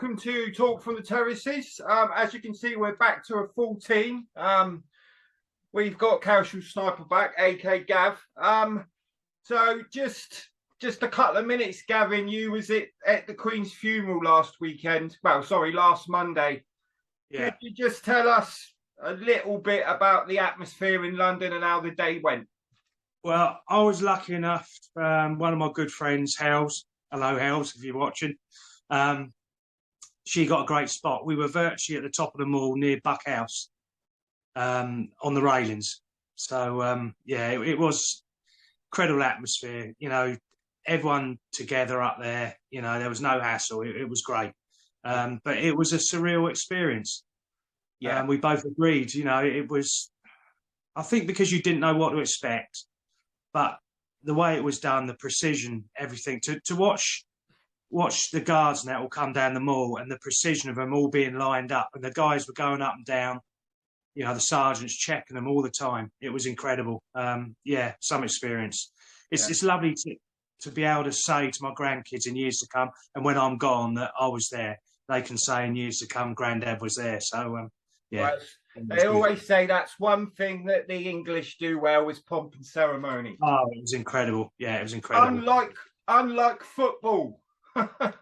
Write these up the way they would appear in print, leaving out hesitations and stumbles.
welcome to Talk from the Terraces. As you can see, we're back to a full team. We've got Casual Sniper back, aka Gav. So just a couple of minutes, Gavin. You was at the Queen's funeral last weekend. Well, sorry, last Monday. Yeah. Could you just tell us a little bit about the atmosphere in London and how the day went? Well, I was lucky enough. One of my good friends, Hels. Hello, Hels, if you're watching. She got a great spot. We were virtually at the top of the mall near Buck House, on the railings. So, it was incredible atmosphere. You know, everyone together up there. You know, there was no hassle. It was great. But it was a surreal experience. Yeah. We both agreed, you know, it was, I think because you didn't know what to expect, but the way it was done, the precision, everything, to watch the guards and that all come down the mall and the precision of them all being lined up and the guys were going up and down, you know, the sergeants checking them all the time. It was incredible. Some experience. It's lovely to be able to say to my grandkids in years to come, and when I'm gone, that I was there. They can say in years to come, Granddad was there. So, Well, they always say that's one thing that the English do well is pomp and ceremony. Oh, it was incredible. Yeah, it was incredible. Unlike football. The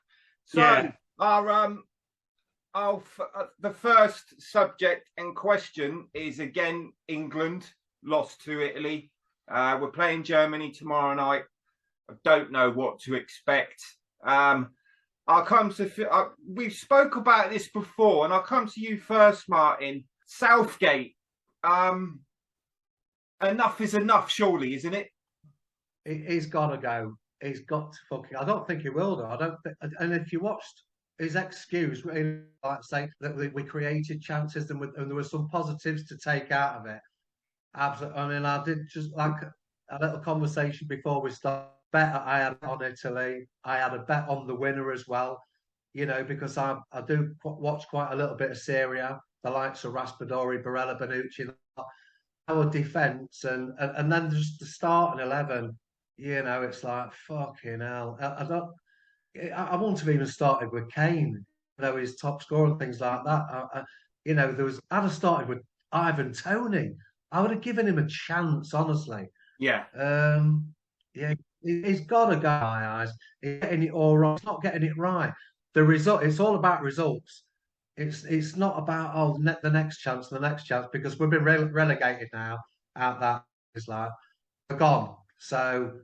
first subject in question is again England lost to Italy. We're playing Germany tomorrow night. I don't know what to expect. We've spoke about this before, and I'll come to you first, Martin. Southgate. Enough is enough, surely, isn't it? He's got to go. He's got to fucking. I don't think he will, though. I don't think. And if you watched his excuse, like say that we created chances and there were some positives to take out of it. Absolutely. I mean, I did just like a little conversation before we started. Bet I had on Italy. I had a bet on the winner as well, you know, because I do watch quite a little bit of Serie A, the likes of Raspadori, Barella, Bonucci, our defence, and then just the starting 11, you know, it's like fucking hell. I wouldn't have even started with Kane, you know, his top scorer and things like that. You know, I'd have started with Ivan Toney. I would have given him a chance, honestly. Yeah. Yeah. He's got to go, my eyes. He's getting it all wrong. He's not getting it right. The result. It's all about results. It's not about the next chance, because we've been relegated now. Out that is like we're gone. So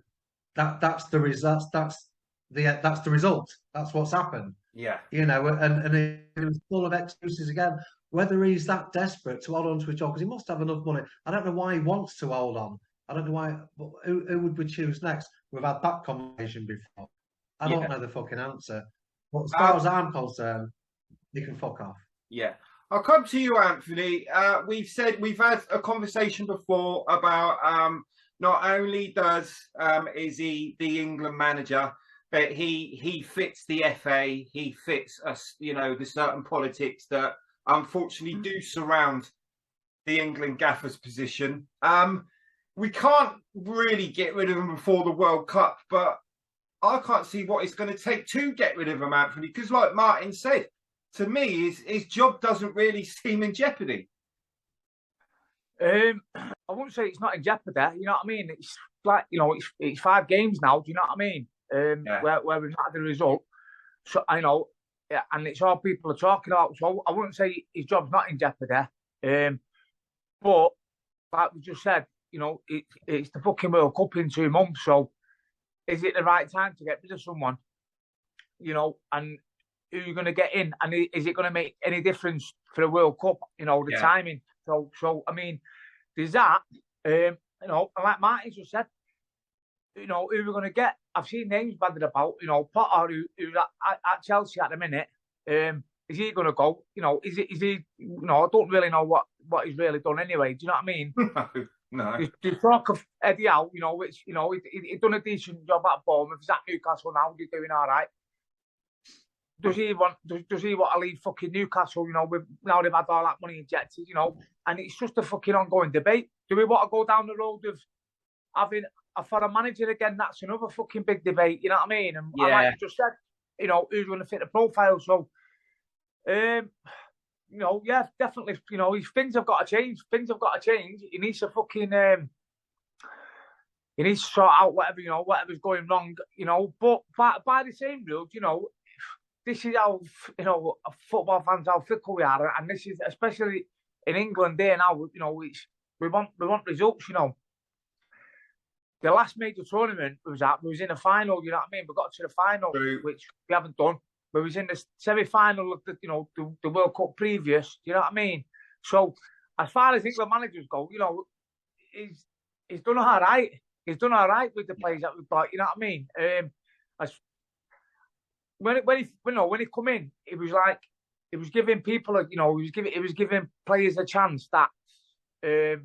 that's the result. That's the result. That's what's happened. Yeah. You know, and it was full of excuses again. Whether he's that desperate to hold on to a job, because he must have enough money. I don't know why he wants to hold on. I don't know why. But who would we choose next? We've had that conversation before. I don't know the fucking answer. But as far as I'm concerned, you can fuck off. Yeah. I'll come to you, Anthony. We've had a conversation before about not only is he the England manager, but he fits the FA. He fits us, you know, the certain politics that unfortunately do surround the England gaffer's position. We can't really get rid of him before the World Cup, but I can't see what it's going to take to get rid of him, Anthony, because like Martin said, to me, his job doesn't really seem in jeopardy. I won't say it's not in jeopardy, you know what I mean? It's like, you know, it's 5 games now, do you know what I mean? Where we've not had the result. So, I know, and it's all people are talking about. So I wouldn't say his job's not in jeopardy. But, like we just said, you know, it's the fucking World Cup in 2 months, so is it the right time to get rid of someone? You know, and who you're going to get in, and is it going to make any difference for the World Cup? You know, the timing. So I mean, there's that. You know, and like Martin just said, you know, who we're going to get. I've seen names bandied about. You know, Potter, who's at Chelsea at the minute. Is he going to go? You know, is he? You know, I don't really know what he's really done anyway. Do you know what I mean? No. The talk of Eddie Howe, you know, which, you know, he done a decent job at Bournemouth. He's at Newcastle now. He's doing all right. Does he want to leave fucking Newcastle? You know, now they've had all that money injected. You know, and it's just a fucking ongoing debate. Do we want to go down the road of having for a manager again? That's another fucking big debate. You know what I mean? And like you just said, you know, who's going to fit the profile? So You know, yeah, definitely. You know, things have got to change. Things have got to change. He needs to fucking. He needs to sort out whatever's going wrong. You know, but by the same rules, you know, this is how football fans how fickle we are, and this is especially in England there now. You know, we want results. You know, the last major tournament we was in a final. You know what I mean? We got to the final, which we haven't done. We was in the semi-final of the World Cup previous. You know what I mean? So as far as England managers go, you know, he's done all right. He's done all right with the players that we've got. You know what I mean? When he come in, it was like he was giving people he was giving players a chance that I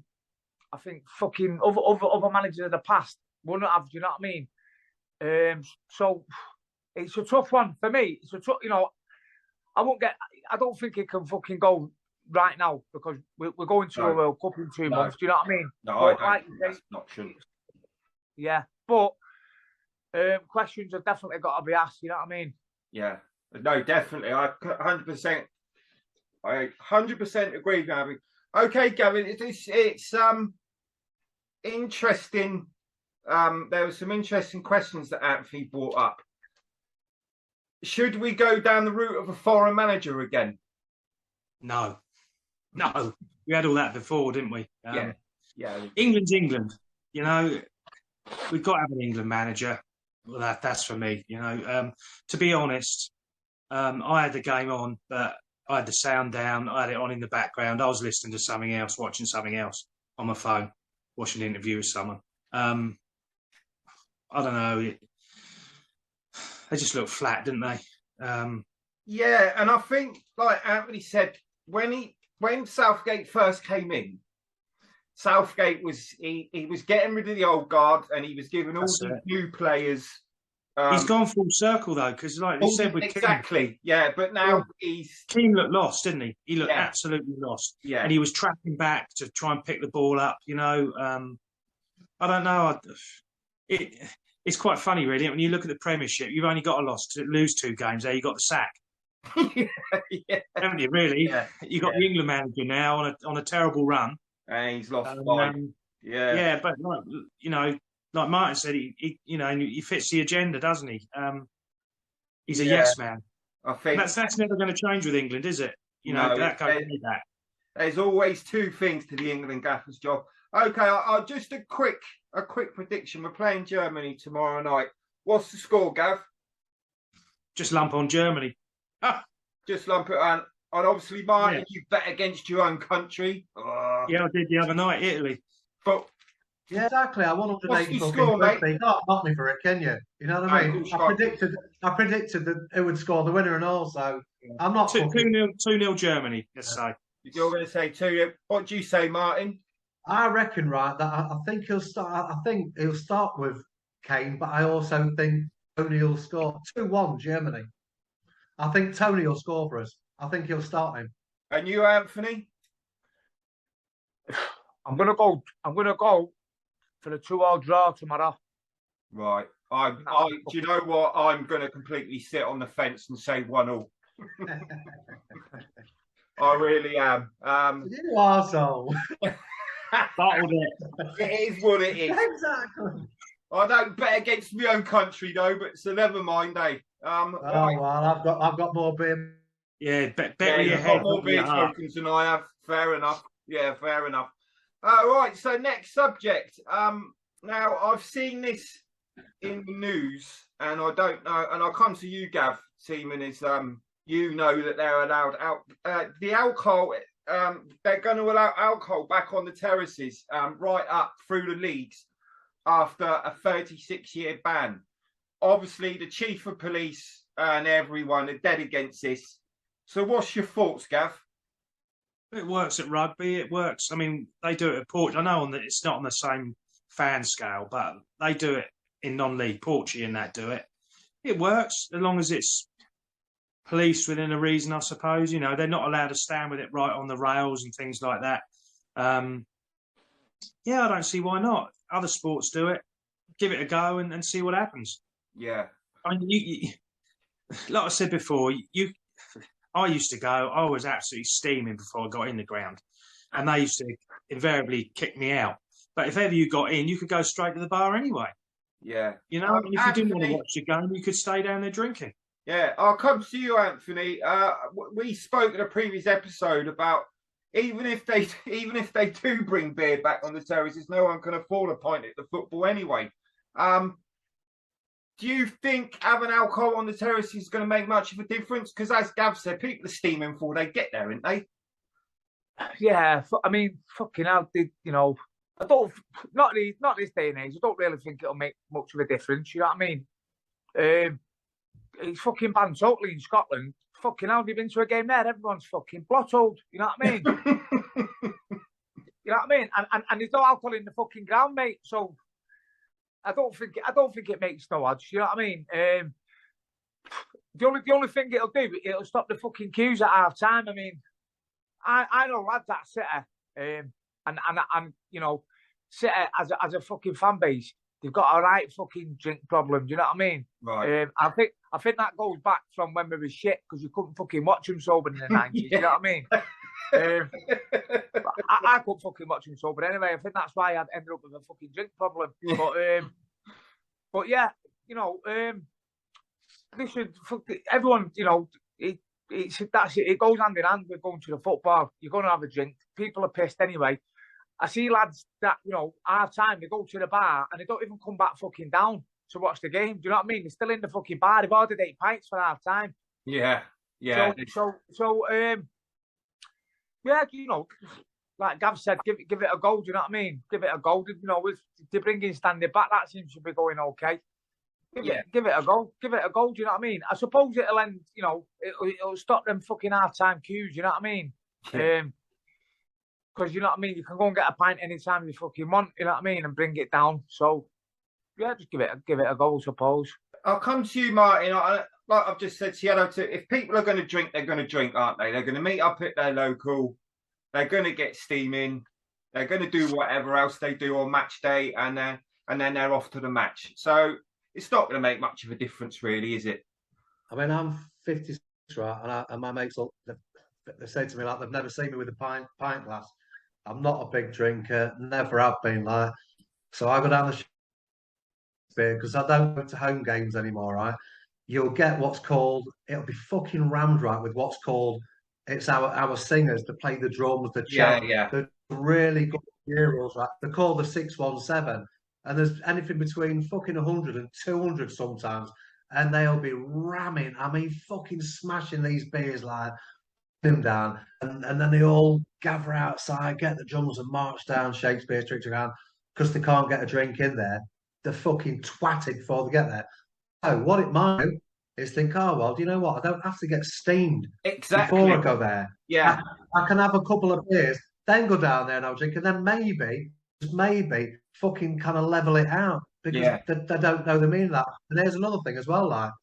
think fucking other managers of the past wouldn't have. Do you know what I mean? So it's a tough one for me. It's a tough, you know. I don't think it can fucking go right now because we're going to a World Cup in 2 months. Do you know what I mean? No, but I don't. That's not true. Yeah, but questions have definitely got to be asked. You know what I mean? Yeah, no, definitely. I 100%. I 100% agree, Gavin. Okay, Gavin, it's interesting. There were some interesting questions that Anthony brought up. Should we go down the route of a foreign manager again? No. We had all that before, didn't we? Yeah. England's England. You know, we've got to have an England manager. Well, that's for me. You know, to be honest, I had the game on, but I had the sound down. I had it on in the background. I was listening to something else, watching something else on my phone, watching an interview with someone. I don't know. They just looked flat, didn't they? Yeah, and I think, like Anthony said, when Southgate first came in, Southgate was he was getting rid of the old guard and he was giving all the new players. He's gone full circle though, because like you said with exactly, Keane, yeah. But now Keane looked lost, didn't he? He looked absolutely lost. Yeah, and he was tracking back to try and pick the ball up. You know, I don't know. It's quite funny, really. When you look at the Premiership, you've only got to lose 2 games. There, you got the sack. Yeah, haven't you? Really? Yeah. You got the England manager now on a terrible run. And he's lost 5. Yeah, but like, you know, like Martin said, he fits the agenda, doesn't he? He's a yes man. I think that's never going to change with England, is it? You know, that can't be that. There's always 2 things to the England gaffer's job. Okay, I'll just a quick prediction. We're playing Germany tomorrow night. What's the score, Gav? Just lump on Germany. Just lump it on. And obviously, Martin, you bet against your own country. Yeah, I did the other night, Italy. But yeah, exactly. I want what's the score, mate? You can't knock me for it, can you? You know what I mean? I predicted that it would score the winner, and also I'm not 2-0 Germany. Let's say you're going to say 2-0. What do you say, Martin? I reckon, right, that I think he'll start. I think he'll start with Kane, but I also think Tony will score 2-1 Germany. I think Tony will score for us. I think he'll start him. And you, Anthony? I'm gonna go for the 2-2 draw tomorrow. Right. Do you know what? I'm gonna completely sit on the fence and say 1-1. I really am. You arsehole. Bottled it. It is what it is. Exactly. I don't bet against my own country though, but so never mind, eh? Well, I've got more beer. Yeah, better your head. Got more beer smokers than I have. Fair enough. Yeah, fair enough. Right. So next subject. Now I've seen this in the news, and I don't know. And I'll come to you, Gav. Seaman is you know that they're allowed out the alcohol. They're going to allow alcohol back on the terraces, right up through the leagues after a 36-year ban. Obviously, the chief of police and everyone are dead against this. So what's your thoughts, Gav? It works at rugby. It works. I mean, they do it at Portugal. I know it's not on the same fan scale, but they do it in non-league. Portugal and that do it. It works as long as it's policed within a reason, I suppose. You know, they're not allowed to stand with it right on the rails and things like that. Yeah, I don't see why not. Other sports do it. Give it a go and see what happens. Yeah. I mean, you, like I said before, I used to go, I was absolutely steaming before I got in the ground. And they used to invariably kick me out. But if ever you got in, you could go straight to the bar anyway. Yeah. You know, and if you didn't want to watch the game, you could stay down there drinking. Yeah, I'll come to you, Anthony. We spoke in a previous episode about even if they do bring beer back on the terraces, no one can afford a pint at the football anyway. Do you think having alcohol on the terraces is going to make much of a difference? Because as Gav said, people are steaming before they get there, aren't they? Yeah, I mean, fucking hell, you know, I don't, not this day and age, I don't really think it'll make much of a difference, you know what I mean? It's fucking banned totally in Scotland. Fucking hell, you've been to a game there, everyone's fucking blottoed, you know what I mean? You know what I mean? And there's no alcohol in the fucking ground, mate, so I don't think it makes no odds, you know what I mean? The only thing it'll do, it'll stop the fucking queues at half time. I mean, I know lads at City, and you know, City as a fucking fan base, they've got a right fucking drink problem. Do you know what I mean? Right. I think that goes back from when we were shit because you couldn't fucking watch them sober in the 90s. Yeah. You know what I mean? I couldn't fucking watch them sober anyway. I think that's why I ended up with a fucking drink problem. But yeah, you know, listen, everyone, you know, it goes hand in hand with going to the football. You're going to have a drink. People are pissed anyway. I see lads that, you know, half time, they go to the bar and they don't even come back fucking down to watch the game. Do you know what I mean? They're still in the fucking bar. They've ordered 8 pints for half time. Yeah. Yeah, you know, like Gav said, give it a go. Do you know what I mean? Give it a go. You know, with they bring in standing back, that seems to be going okay. Give it a go. Give it a go. Do you know what I mean? I suppose it'll end. You know, it'll stop them fucking half-time queues. You know what I mean? Because you know what I mean. You can go and get a pint anytime you fucking want. You know what I mean? And bring it down. So yeah, just give it a go. I suppose. I'll come to you, Martin. Like I've just said to you, if people are going to drink, they're going to drink, aren't they? They're going to meet up at their local. They're going to get steaming. They're going to do whatever else they do on match day, and then they're off to the match. So it's not going to make much of a difference, really, is it? I mean, I'm 56, right, and my mates, they say to me like they've never seen me with a pint glass. I'm not a big drinker, never have been like. So I go down the beer because I don't go to home games anymore, right? You'll get what's called, it'll be fucking rammed right with what's called, it's our singers to play the drums, the chant, the really good heroes, right? They're called the 617, and there's anything between fucking 100 and 200 sometimes, and they'll be ramming, I mean, fucking smashing these beers like them down, and then they all gather outside, get the drums and march down Shakespeare Street around because they can't get a drink in there. They're fucking twatted before they get there. So what it might do is think, oh, well, do you know what? I don't have to get steamed before I go there. Yeah. I can have a couple of beers, then go down there and I'll drink, and then maybe fucking kind of level it out because they don't know the meaning of that. And there's another thing as well, like,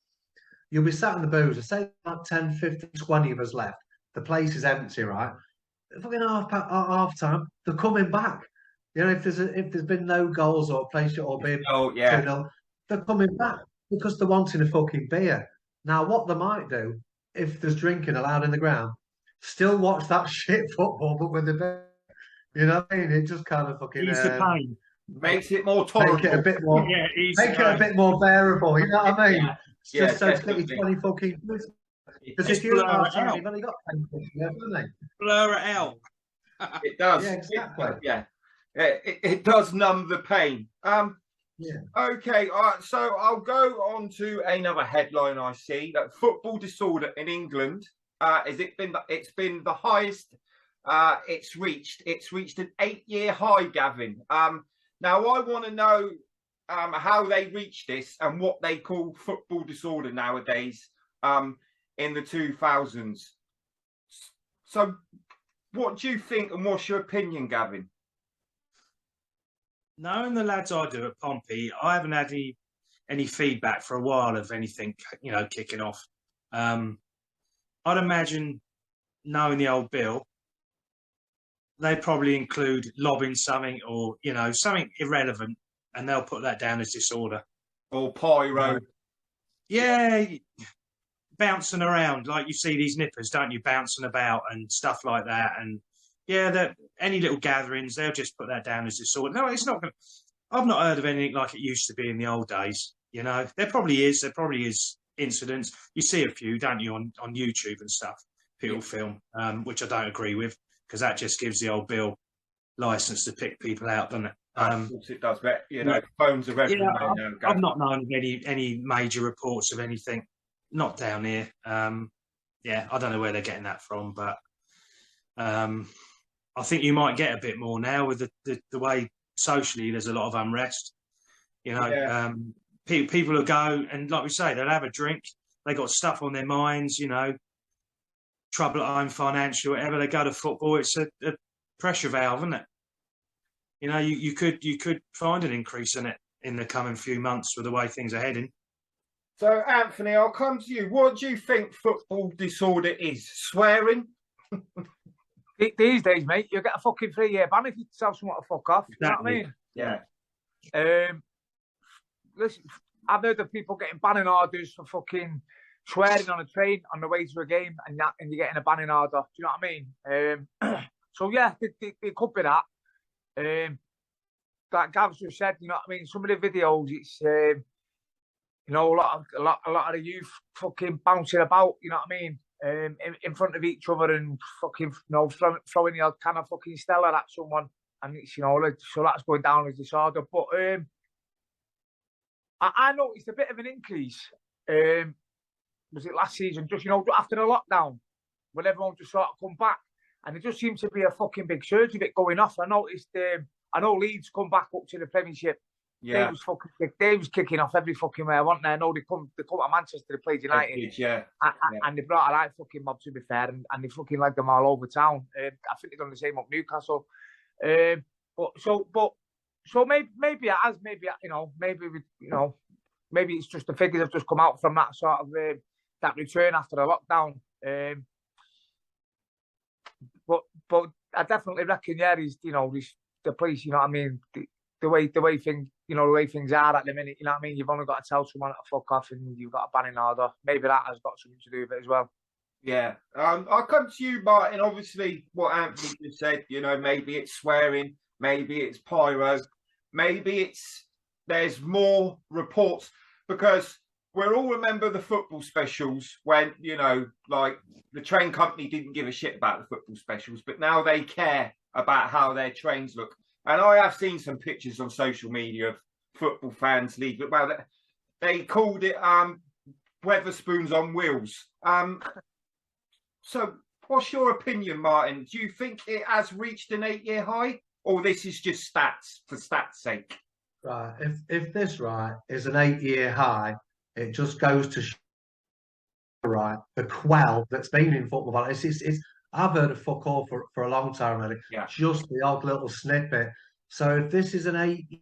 you'll be sat in the boozer, say like 10, 15, 20 of us left. The place is empty, right? Fucking half time, they're coming back. You know, if there's been no goals or a place or been 2-0, they're coming back because they're wanting a fucking beer. Now, what they might do, if there's drinking allowed in the ground, still watch that shit football, but with the beer. You know what I mean? It just kind of fucking ease the pain. Makes it more tolerable. Make it a bit more, make it a bit more bearable. You know what I mean? Just so to get you 20 fucking. Because if you're you've only got 10 haven't they? Blur it out. It does. Yeah, exactly. It does numb the pain. Yeah. Okay. All right. So I'll go on to another headline I see that football disorder in England. It's been the highest. It's reached an 8-year high, Gavin. Now I want to know how they reached this and what they call football disorder nowadays. In the 2000s. So, what do you think, and what's your opinion, Gavin? Knowing the lads I do at Pompey, I haven't had any feedback for a while of anything, you know, kicking off. I'd imagine, knowing the old Bill, they probably include lobbing something or, you know, something irrelevant, and they'll put that down as disorder. Or pyro. Yeah. bouncing around like you see these nippers, don't you, bouncing about and stuff like that. And yeah, that any little gatherings, they'll just put that down as disorder. No, it's not going to. I've not heard of anything like it used to be in the old days. You know, there probably is incidents. You see a few, don't you, on YouTube and stuff. People film, which I don't agree with, because that just gives the old Bill license to pick people out, doesn't it? Of course it does, but you know, phones are everywhere now. I've not known of any major reports of anything, not down here. Yeah, I don't know where they're getting that from, but I think you might get a bit more now with the way socially there's a lot of unrest. You know, people will go and, like we say, they'll have a drink. They got stuff on their minds, you know, trouble at home, financial, whatever. They go to football. It's a pressure valve, isn't it? You know, you could find an increase in it in the coming few months with the way things are heading. So, Anthony, I'll come to you. What do you think football disorder is? Swearing? These days, mate, you get a fucking 3-year ban if you tell someone to fuck off. Exactly. You know what I mean? Yeah. Listen, I've heard of people getting banning orders for fucking swearing on a train on the way to a game, and you're getting a banning order. Do you know what I mean? So yeah, it could be that. Like Gav's just said, you know what I mean. Some of the videos, it's you know, a lot of the youth fucking bouncing about. You know what I mean? In front of each other and fucking, you know, throwing the odd kind of fucking Stella at someone, and it's, you know, so that's going down as disorder. But I noticed a bit of an increase. Was it last season? Just, you know, after the lockdown, when everyone just sort of come back, and there just seems to be a fucking big surge of it going off. I noticed. I know Leeds come back up to the Premiership. Yeah. They was kicking off every fucking way, weren't they? I know they come to Manchester, they played United. And they brought a right fucking mob, to be fair, and they fucking led them all over town. I think they've done the same up Newcastle. So maybe it has, maybe, you know, maybe it's just the figures have just come out from that sort of that return after the lockdown. But I definitely reckon, yeah, you know, the police, you know what I mean, the way things, you know, the way things are at the minute, you know what I mean, you've only got to tell someone to fuck off and you've got a banning order. Maybe that has got something to do with it as well. Yeah. I'll come to you, Martin. Obviously, what Anthony just said, you know, maybe it's swearing, maybe it's pyro, maybe there's more reports, because we'll all remember the football specials when, you know, like the train company didn't give a shit about the football specials, but now they care about how their trains look. And I have seen some pictures on social media of football fans leaving. Well, they called it Weatherspoons on wheels. So what's your opinion, Martin? Do you think it has reached an 8-year high, or this is just stats for stats' sake? Right. If this, right, is an 8-year high, it just goes to show, right, the quell that's been in football. It's I've heard of fuck all for a long time, really. Yeah. Just the odd little snippet. So if this is an 8-year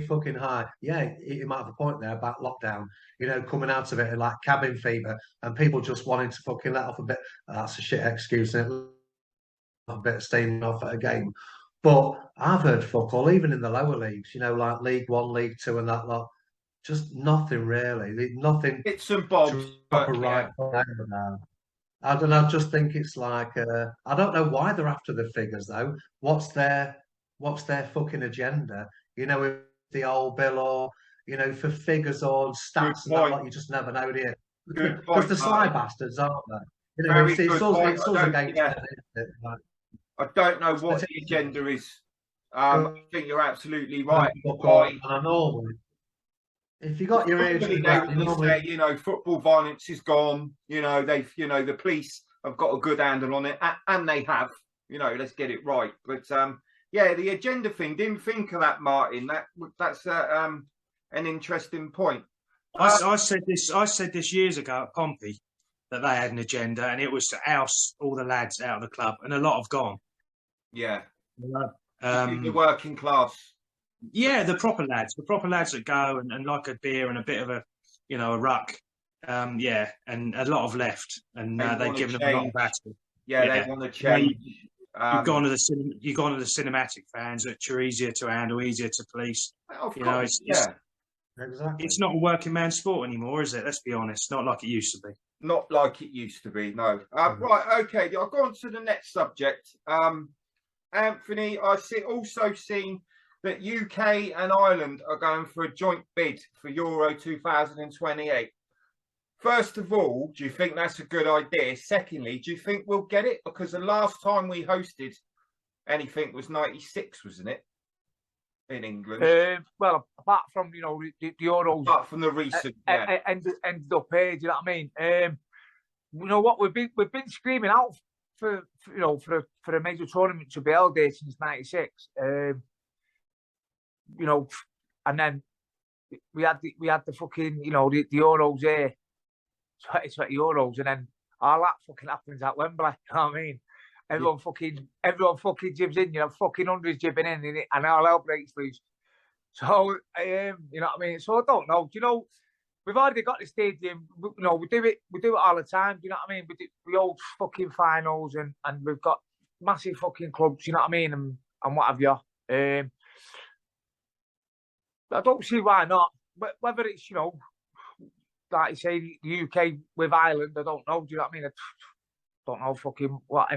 fucking high, yeah, you might have a point there about lockdown, you know, coming out of it like cabin fever and people just wanting to fucking let off a bit. That's a shit excuse, isn't it? A bit of steam off at a game. But I've heard fuck all, even in the lower leagues, you know, like League One, League Two, and that lot. Just nothing really. Nothing. It's some bobs. Right now. I don't know. I just think it's like I don't know why they're after the figures though. What's their fucking agenda? You know, with the old bill, or you know, for figures or stats and that lot, you just never know, do you? Because the sly bastards, aren't they? You know, it's us against them, isn't it? I don't know what the agenda is. I think you're absolutely right. If you got your ears, say, you know, football violence is gone. You know, the police have got a good handle on it, and they have. You know, let's get it right. But yeah, the agenda thing. Didn't think of that, Martin. That's an interesting point. I said this years ago at Pompey that they had an agenda, and it was to oust all the lads out of the club, and a lot have gone. Yeah, the working class. Yeah, the proper lads that go and like a beer and a bit of a, you know, a ruck. Yeah, and a lot have left, and they've given them a lot of battle. Yeah, they want to change. You've gone to the cinematic fans, which are easier to handle, easier to police. Of you course, know, Exactly. It's not a working man sport anymore, is it? Let's be honest. Not like it used to be. Not like it used to be, no. Right, okay. I'll go on to the next subject. Anthony, also seen that UK and Ireland are going for a joint bid for Euro 2028. First of all, do you think that's a good idea? Secondly, do you think we'll get it? Because the last time we hosted anything was 96, wasn't it? In England. Well, apart from, you know, the Euros. Apart from the recent, ended up here, do you know what I mean? You know what, we've been screaming out for a major tournament to be held here since '96. You know, and then we had the fucking, you know, the Euros here, 2020 Euros, and then all that fucking happens at Wembley. You know what I mean? Everyone fucking jibs in, you know, fucking hundreds jibbing in, and all hell breaks loose. So, you know what I mean? So I don't know. Do you know, we've already got the stadium. You know, we do it all the time. Do you know what I mean? We hold fucking finals, and we've got massive fucking clubs. You know what I mean? And what have you? I don't see why not. But whether it's, you know, like you say, the UK with Ireland, I don't know. Do you know what I mean? I don't know fucking what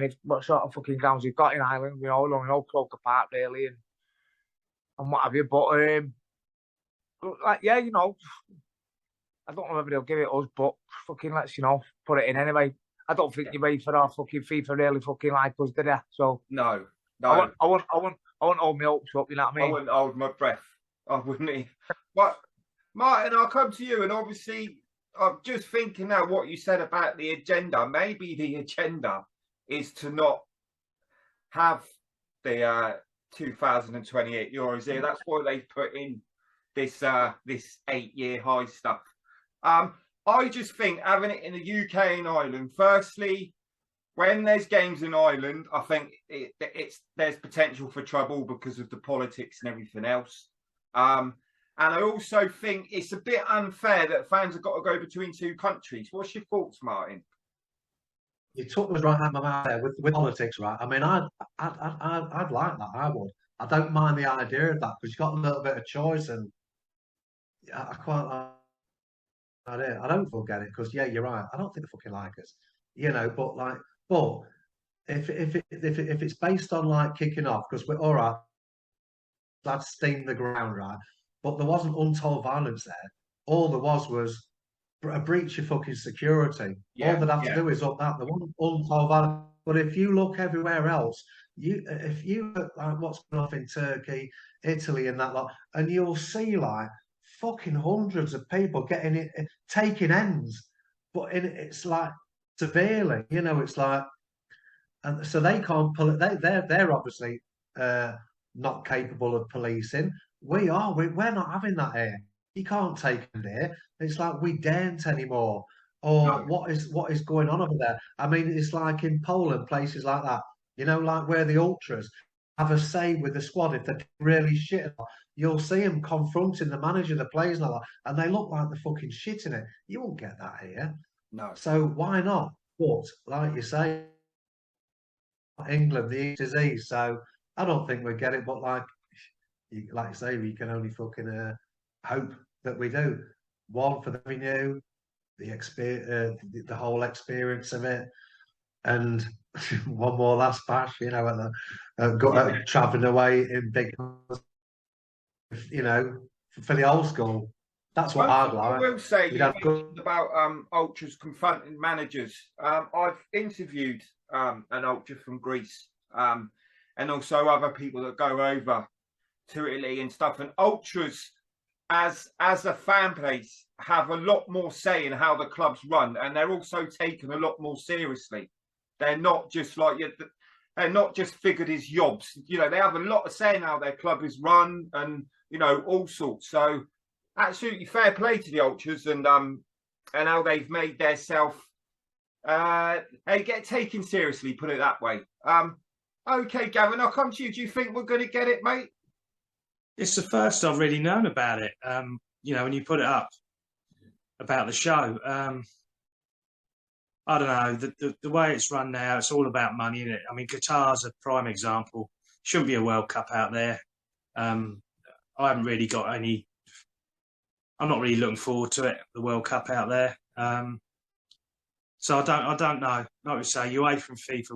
sort of fucking grounds you've got in Ireland. You know, Croker Park really, and what have you. But like, yeah, you know, I don't know whether they'll give it us, but fucking let's, you know, put it in anyway. I don't think you wait for our fucking FIFA really fucking like us, did they? So no. I won't hold my hopes up. You know what I mean? I wouldn't hold my breath. I wouldn't. But Martin, I'll come to you, and obviously, I'm just thinking now what you said about the agenda. Maybe the agenda is to not have the 2028 Euros here. That's why they put in this 8-year high stuff. I just think having it in the UK and Ireland, firstly, when there's games in Ireland, I think there's potential for trouble because of the politics and everything else. And I also think it's a bit unfair that fans have got to go between two countries. What's your thoughts, Martin? You took us right out of my mouth there with politics, right? I mean, I'd like that. I would. I don't mind the idea of that because you've got a little bit of choice, and I quite like it. I don't forget it because, yeah, you're right. I don't think they fucking like us, you know. But if it's based on like kicking off, because we're all right, that's steam the ground, right? But there wasn't untold violence there. All there was a breach of fucking security. All they'd have to do is up that. There wasn't untold violence. But if you look everywhere else, if you look like what's going on in Turkey, Italy, and that lot, and you'll see like fucking hundreds of people getting it, taking ends, but it's like severely, you know, it's like, and so they can't pull it. They're obviously not capable of policing. We're not having that here. You can't take them there. It's like we daren't anymore. Or no. What is going on over there? I mean, it's like in Poland, places like that. You know, like where the ultras have a say with the squad. If they're really shit, you'll see them confronting the manager, the players, like that, and they look like they're fucking shitting it. You won't get that here. No. So why not? But like you say, England, the East is East. So I don't think we get it. But like you say, we can only fucking hope that we do. One for the renew, the experience, the whole experience of it, and one more last bash, you know, travelling away in big, you know, for the old school. That's what I'd like. I will say about ultras confronting managers. I've interviewed an ultra from Greece, and also other people that go over to Italy and stuff. And ultras, as a fan base, have a lot more say in how the clubs run, and they're also taken a lot more seriously. They're not just like they're not just figured as yobs. You know, they have a lot of say in how their club is run, and you know, all sorts. So absolutely fair play to the ultras, and how they've made their self they get taken seriously. Put it that way. Okay, Gavin, I'll come to you. Do you think we're going to get it, mate? It's the first I've really known about it. You know, when you put it up about the show, I don't know, the way it's run now, it's all about money, isn't it? I mean, Qatar's a prime example. Shouldn't be a World Cup out there. I haven't really got any. I'm not really looking forward to it. The World Cup out there. So I don't know. Like we say, UEFA and FIFA,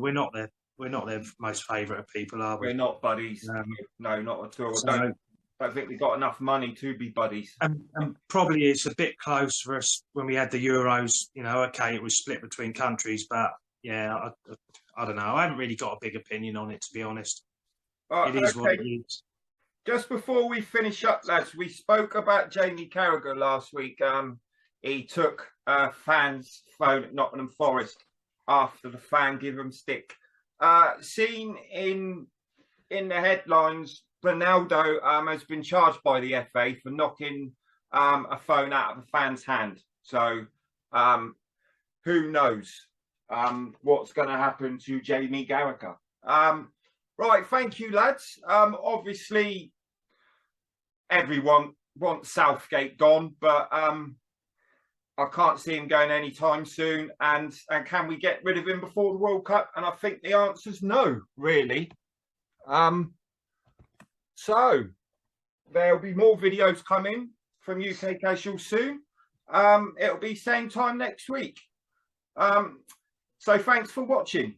we're not their most favourite of people, are we? We're not buddies. No, not at all. So, I don't think we've got enough money to be buddies. And probably it's a bit close for us when we had the Euros. You know, okay, it was split between countries, but yeah, I don't know. I haven't really got a big opinion on it, to be honest. It is what it is. Just before we finish up, lads, we spoke about Jamie Carragher last week. He took a fan's phone at Nottingham Forest after the fan gave him stick. Seen in the headlines, Ronaldo has been charged by the FA for knocking a phone out of a fan's hand. So who knows what's going to happen to Jamie Carragher. Right, thank you, lads. Obviously, everyone wants Southgate gone, but I can't see him going anytime soon. And can we get rid of him before the World Cup? And I think the answer's no, really. So there'll be more videos coming from UK Casual soon. It'll be same time next week. So thanks for watching.